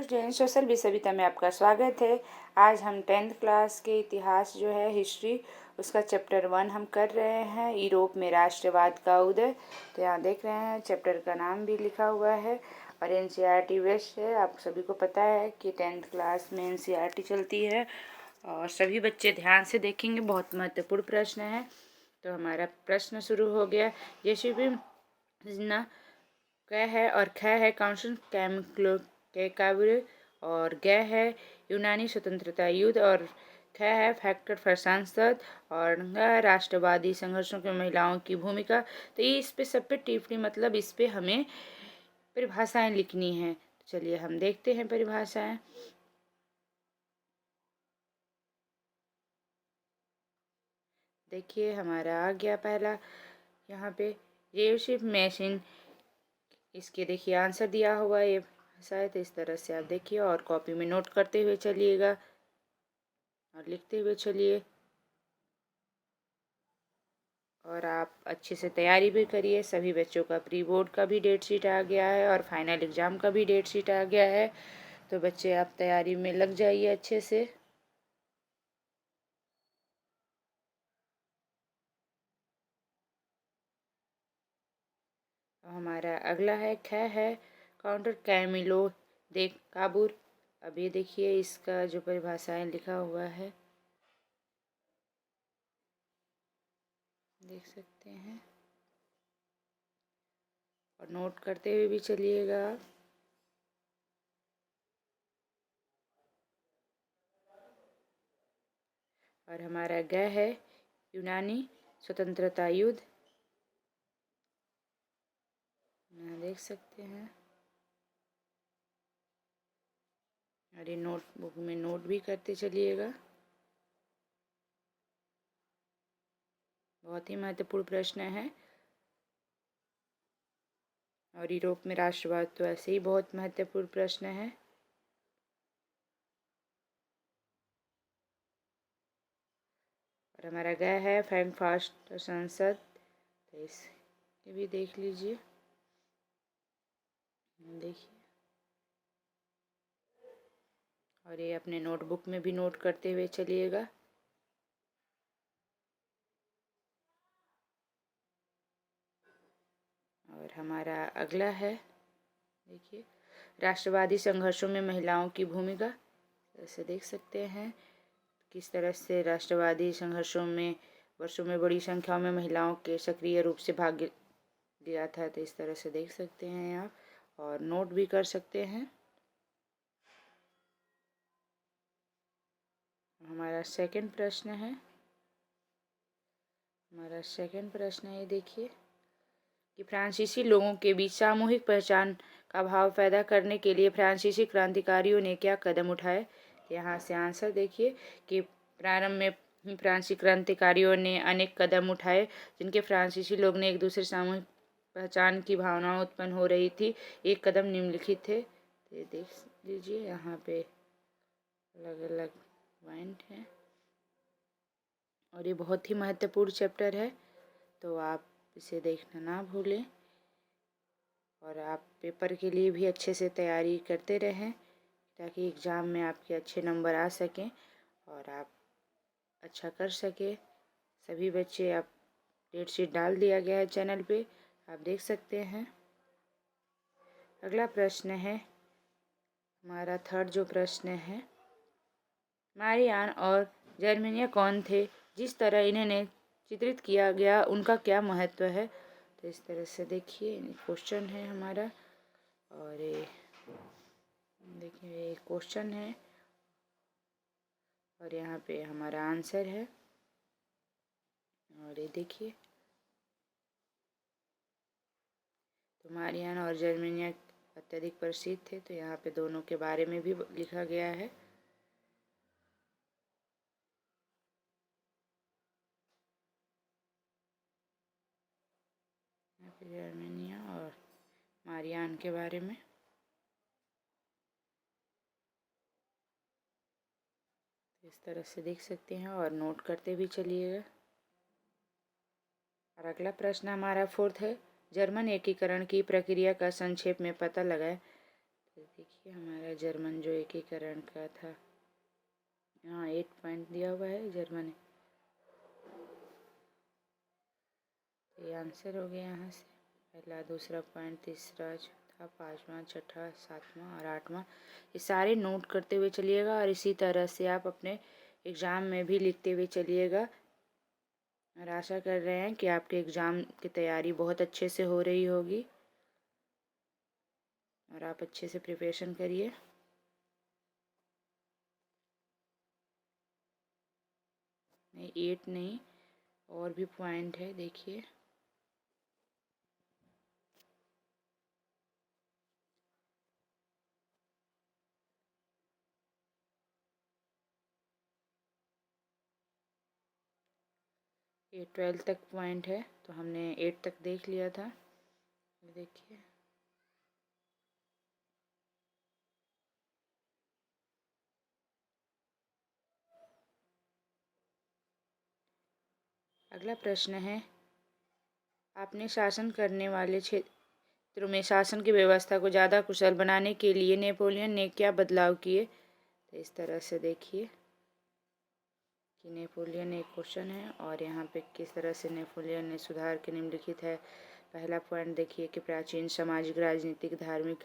Hello student, social भी सविता में आपका स्वागत है। आज हम 10th क्लास के इतिहास जो है हिस्ट्री, उसका चैप्टर 1 हम कर रहे हैं, यूरोप में राष्ट्रवाद का उदय। तो यहाँ देख रहे हैं चैप्टर का नाम भी लिखा हुआ है और एनसीईआरटी वेस्ट है। आप सभी को पता है कि 10th क्लास में एनसीईआरटी चलती है और सभी बच्चे ध्यान से देखेंगे, बहुत महत्वपूर्ण प्रश्न है। तो हमारा प्रश्न शुरू हो गया। जैसे भी ना क है और ख है काउंसिल कैमक्लो के काबिल और ग है यूनानी स्वतंत्रता युद्ध और ख है फैक्टर फॉर सांसद और ग है राष्ट्रवादी संघर्षों में महिलाओं की भूमिका। तो ये इस पे सब पे टिप्पणी मतलब इस पे हमें परिभाषाएं लिखनी है। तो चलिए हम देखते हैं परिभाषाएं। देखिए हमारा आ गया पहला यहाँ पे रेवशिप मशीन। इसके देखिए आंसर दिया हुआ है ये शायद इस तरह से आप देखिए और कॉपी में नोट करते हुए चलिएगा और लिखते हुए चलिए और आप अच्छे से तैयारी भी करिए। सभी बच्चों का प्री बोर्ड का भी डेट शीट आ गया है और फाइनल एग्ज़ाम का भी डेट शीट आ गया है। तो बच्चे आप तैयारी में लग जाइए अच्छे से। हमारा अगला है ख है काउंटर कैमिलो दे काबूर। अब ये देखिए इसका जो परिभाषाएं लिखा हुआ है देख सकते हैं और नोट करते हुए भी चलिएगा। और हमारा ग है यूनानी स्वतंत्रता युद्ध, देख सकते हैं और ये नोटबुक में नोट भी करते चलिएगा। बहुत ही महत्वपूर्ण प्रश्न है और यूरोप में राष्ट्रवाद तो ऐसे ही बहुत महत्वपूर्ण प्रश्न है। और हमारा गया है फ्रैंकफर्ट संसद, तो इस ये भी देख लीजिए। देखिए और ये अपने नोटबुक में भी नोट करते हुए चलिएगा। और हमारा अगला है देखिए राष्ट्रवादी संघर्षों में महिलाओं की भूमिका। ऐसे देख सकते हैं किस तरह से राष्ट्रवादी संघर्षों में वर्षों में बड़ी संख्या में महिलाओं के सक्रिय रूप से भाग लिया था। तो इस तरह से देख सकते हैं आप और नोट भी कर सकते हैं। हमारा सेकंड प्रश्न है ये देखिए कि फ्रांसीसी लोगों के बीच सामूहिक पहचान का भाव पैदा करने के लिए फ्रांसीसी क्रांतिकारियों ने क्या कदम उठाए। यहाँ से आंसर देखिए कि प्रारंभ में फ्रांसीसी क्रांतिकारियों ने अनेक कदम उठाए जिनके फ्रांसीसी लोग ने एक दूसरे सामूहिक पहचान की भावना उत्पन्न हो रही थी। एक कदम निम्नलिखित थे, ये देख लीजिए यहाँ पे अलग अलग पॉइंट हैं और ये बहुत ही महत्वपूर्ण चैप्टर है। तो आप इसे देखना ना भूलें और आप पेपर के लिए भी अच्छे से तैयारी करते रहें ताकि एग्ज़ाम में आपके अच्छे नंबर आ सकें और आप अच्छा कर सके। सभी बच्चे आप डेट शीट डाल दिया गया है चैनल पे, आप देख सकते हैं। अगला प्रश्न है हमारा थर्ड जो प्रश्न है, मारियान और जर्मेनिया कौन थे, जिस तरह इन्हें चित्रित किया गया उनका क्या महत्व है। तो इस तरह से देखिए क्वेश्चन है हमारा और ये देखिए ये क्वेश्चन है और यहाँ पे हमारा आंसर है और ये देखिए तो मारियान और जर्मेनिया अत्यधिक प्रसिद्ध थे। तो यहाँ पे दोनों के बारे में भी लिखा गया है। यहाँ पे जर्मेनिया और मारियान के बारे में इस तरह से देख सकते हैं और नोट करते भी चलिएगा। और अगला प्रश्न हमारा फोर्थ है, जर्मन एकीकरण की प्रक्रिया का संक्षेप में पता लगाएं। देखिए हमारा जर्मन जो एकीकरण का था, यहाँ 8 पॉइंट दिया हुआ है जर्मनी। तो ये आंसर हो गया यहाँ से पहला, दूसरा पॉइंट, तीसरा, चौथा, पाँचवा, छठा, सातवां और आठवां। ये सारे नोट करते हुए चलिएगा और इसी तरह से आप अपने एग्ज़ाम में भी लिखते हुए चलिएगा। और आशा कर रहे हैं कि आपके एग्ज़ाम की तैयारी बहुत अच्छे से हो रही होगी और आप अच्छे से प्रिपरेशन करिए। नहीं 8 नहीं, और भी पॉइंट है, देखिए। ये 12 तक पॉइंट है, तो हमने 8 तक देख लिया था। ये देखिए अगला प्रश्न है, आपने शासन करने वाले क्षेत्रों में शासन की व्यवस्था को ज़्यादा कुशल बनाने के लिए नेपोलियन ने क्या बदलाव किए। तो इस तरह से देखिए कि नेपोलियन एक क्वेश्चन है और यहाँ पे किस तरह से नेपोलियन ने सुधार के निम्नलिखित है। पहला पॉइंट देखिए कि प्राचीन सामाजिक, राजनीतिक, धार्मिक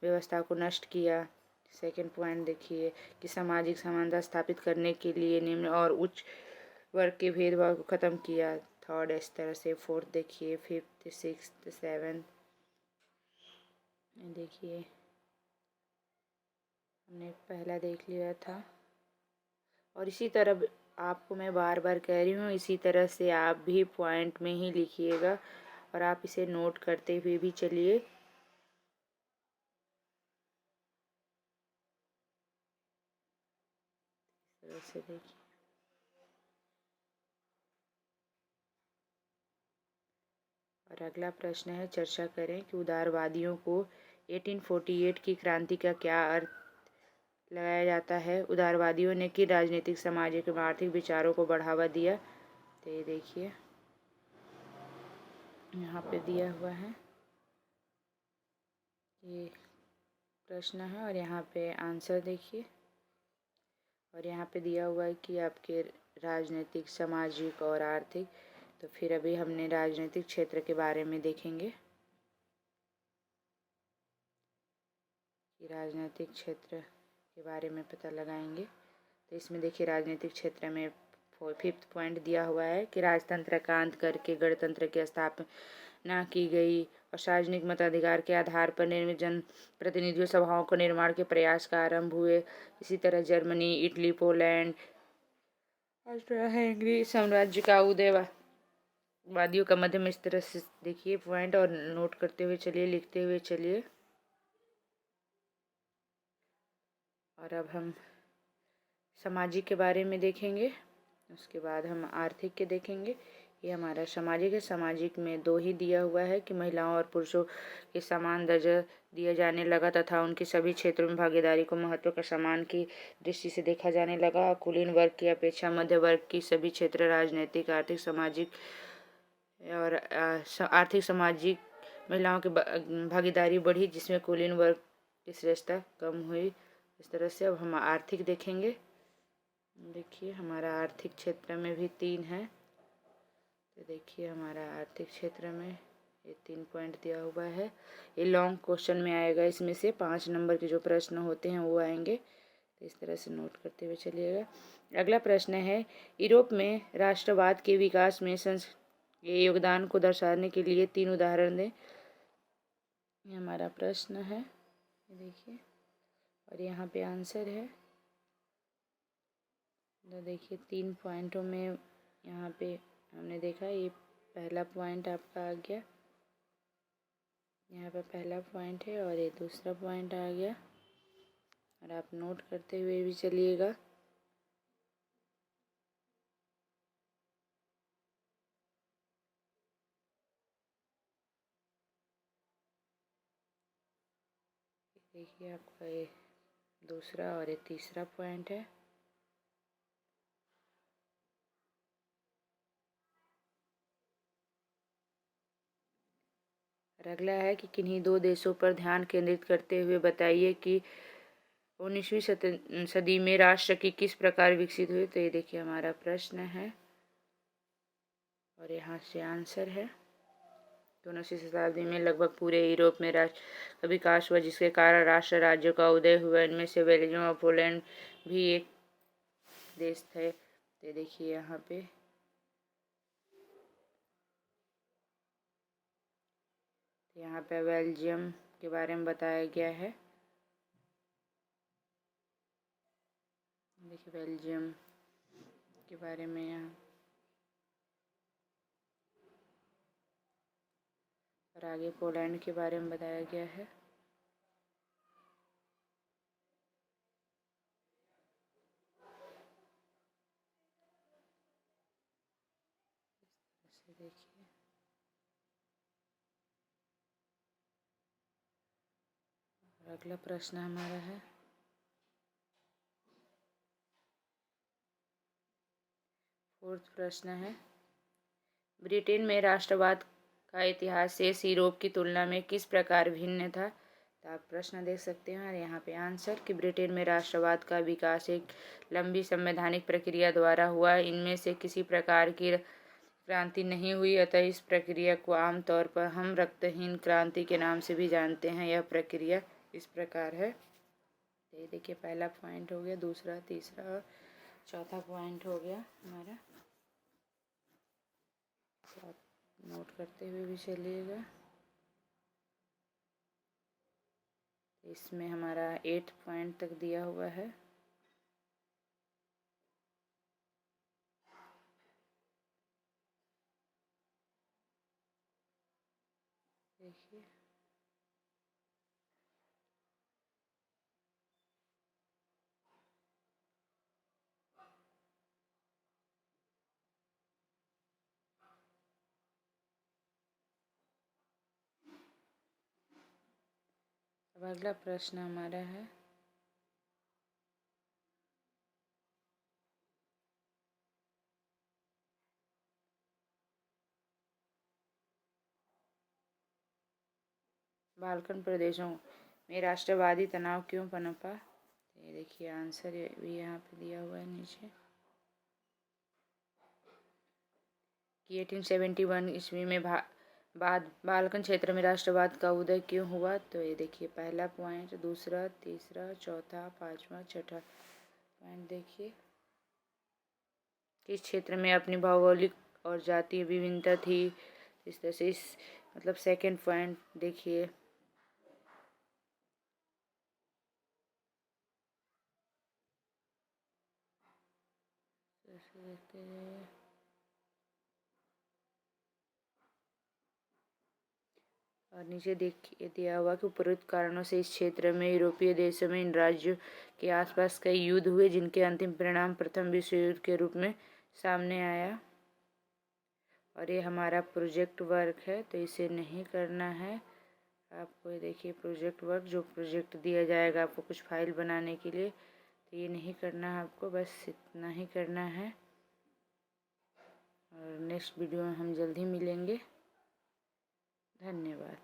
व्यवस्था को नष्ट किया। सेकंड पॉइंट देखिए कि सामाजिक समानता स्थापित करने के लिए निम्न और उच्च वर्ग के भेदभाव को ख़त्म किया। थर्ड इस तरह से। फोर्थ देखिए, फिफ्थ, सिक्स्थ, सेवन्थ, देखिए हमने पहला देख लिया था। और इसी तरह आपको मैं बार बार कह रही हूँ, इसी तरह से आप भी पॉइंट में ही लिखिएगा और आप इसे नोट करते हुए भी चलिए। इस तरह से देखिए। और अगला प्रश्न है, चर्चा करें कि उदारवादियों को 1848 की क्रांति का क्या अर्थ लगाया जाता है। उदारवादियों ने किन राजनीतिक, सामाजिक एवं आर्थिक विचारों को बढ़ावा दिया। तो ये देखिए यहाँ पे दिया हुआ है, ये प्रश्न है और यहाँ पे आंसर देखिए। और यहाँ पे दिया हुआ है कि आपके राजनीतिक, सामाजिक और आर्थिक। तो फिर अभी हमने राजनीतिक क्षेत्र के बारे में देखेंगे कि राजनीतिक क्षेत्र के बारे में पता लगाएंगे। तो इसमें देखिए राजनीतिक क्षेत्र में फिफ्थ पॉइंट दिया हुआ है कि राजतंत्र का अंत करके गणतंत्र की स्थापना की गई और सार्वजनिक मताधिकार के आधार पर निर्मित जन प्रतिनिधियों सभाओं के निर्माण के प्रयास का आरंभ हुए। इसी तरह Germany, Italy, Poland, Austria, Hungary साम्राज्य का उदय वादियों का मध्य में। इस तरह से देखिए पॉइंट और नोट करते हुए चलिए, लिखते हुए चलिए। और अब हम सामाजिक के बारे में देखेंगे, उसके बाद हम आर्थिक के देखेंगे। ये हमारा सामाजिक है। सामाजिक में 2 ही दिया हुआ है कि महिलाओं और पुरुषों के समान दर्जा दिया जाने लगा तथा उनके सभी क्षेत्रों में भागीदारी को महत्व का समान की दृष्टि से देखा जाने लगा। कुलीन वर्ग की अपेक्षा मध्य वर्ग की सभी क्षेत्र राजनीतिक, आर्थिक, सामाजिक और आर्थिक सामाजिक महिलाओं की भागीदारी बढ़ी, जिसमें कुलीन वर्ग की श्रेष्ठता कम हुई। इस तरह से अब हम आर्थिक देखेंगे। देखिए हमारा आर्थिक क्षेत्र में भी 3 है। तो देखिए हमारा आर्थिक क्षेत्र में ये 3 पॉइंट दिया हुआ है। ये लॉन्ग क्वेश्चन में आएगा, इसमें से 5 नंबर के जो प्रश्न होते हैं वो आएंगे। तो इस तरह से नोट करते हुए चलिएगा। अगला प्रश्न है, यूरोप में राष्ट्रवाद के विकास में ये योगदान को दर्शाने के लिए 3 उदाहरण दें। ये हमारा प्रश्न है, ये देखिए और यहाँ पे आंसर है। तो देखिए 3 पॉइंटों में यहाँ पे हमने देखा, ये पहला पॉइंट आपका आ गया, यहाँ पे पहला पॉइंट है और ये दूसरा पॉइंट आ गया। और आप नोट करते हुए भी चलिएगा। देखिए आपका ये दूसरा और ये तीसरा पॉइंट है। और अगला है कि किन्हीं दो देशों पर ध्यान केंद्रित करते हुए बताइए कि 19वीं सदी में राष्ट्र की किस प्रकार विकसित हुई। तो ये देखिए हमारा प्रश्न है और यहाँ से आंसर है। 19वीं शताब्दी में लगभग पूरे यूरोप में राष्ट्र का विकास हुआ, जिसके कारण राष्ट्र राज्यों का उदय हुआ। इनमें से बेल्जियम और पोलैंड भी एक देश थे। तो देखिए यहाँ पे बेल्जियम के बारे में बताया गया है। देखिए बेल्जियम के बारे में यहाँ, और आगे पोलैंड के बारे में बताया गया है। देखिए अगला प्रश्न हमारा है, फोर्थ प्रश्न है, ब्रिटेन में राष्ट्रवाद का इतिहास शेष यूरोप की तुलना में किस प्रकार भिन्न था। तो आप प्रश्न देख सकते हैं और यहाँ पे आंसर कि ब्रिटेन में राष्ट्रवाद का विकास एक लंबी संवैधानिक प्रक्रिया द्वारा हुआ। इनमें से किसी प्रकार की क्रांति नहीं हुई, अतः इस प्रक्रिया को आमतौर पर हम रक्तहीन क्रांति के नाम से भी जानते हैं। यह प्रक्रिया इस प्रकार है। ये देखिए पहला पॉइंट हो गया, दूसरा, तीसरा और चौथा पॉइंट हो गया हमारा। नोट करते हुए भी चलिएगा। इसमें हमारा 8 पॉइंट तक दिया हुआ है। देखिए अब अगला प्रश्न हमारा है, बाल्कन प्रदेशों में राष्ट्रवादी तनाव क्यों पनपा। ये देखिए आंसर भी यहाँ पे दिया हुआ है नीचे कि 1871 ईस्वी में बाद बाल्कन क्षेत्र में राष्ट्रवाद का उदय क्यों हुआ। तो ये देखिए पहला पॉइंट, दूसरा, तीसरा, चौथा, पांचवा, छठा पॉइंट देखिए किस क्षेत्र में अपनी भौगोलिक और जातीय विभिन्नता थी। इस तरह से मतलब सेकंड पॉइंट देखिए और नीचे देखिए दिया हुआ कि उपरोक्त कारणों से इस क्षेत्र में यूरोपीय देशों में इन राज्यों के आसपास कई युद्ध हुए, जिनके अंतिम परिणाम प्रथम विश्व युद्ध के रूप में सामने आया। और ये हमारा प्रोजेक्ट वर्क है, तो इसे नहीं करना है आपको। ये देखिए प्रोजेक्ट वर्क, जो प्रोजेक्ट दिया जाएगा आपको कुछ फाइल बनाने के लिए, तो ये नहीं करना है आपको, बस इतना ही करना है। और नेक्स्ट वीडियो में हम जल्द ही मिलेंगे। धन्यवाद।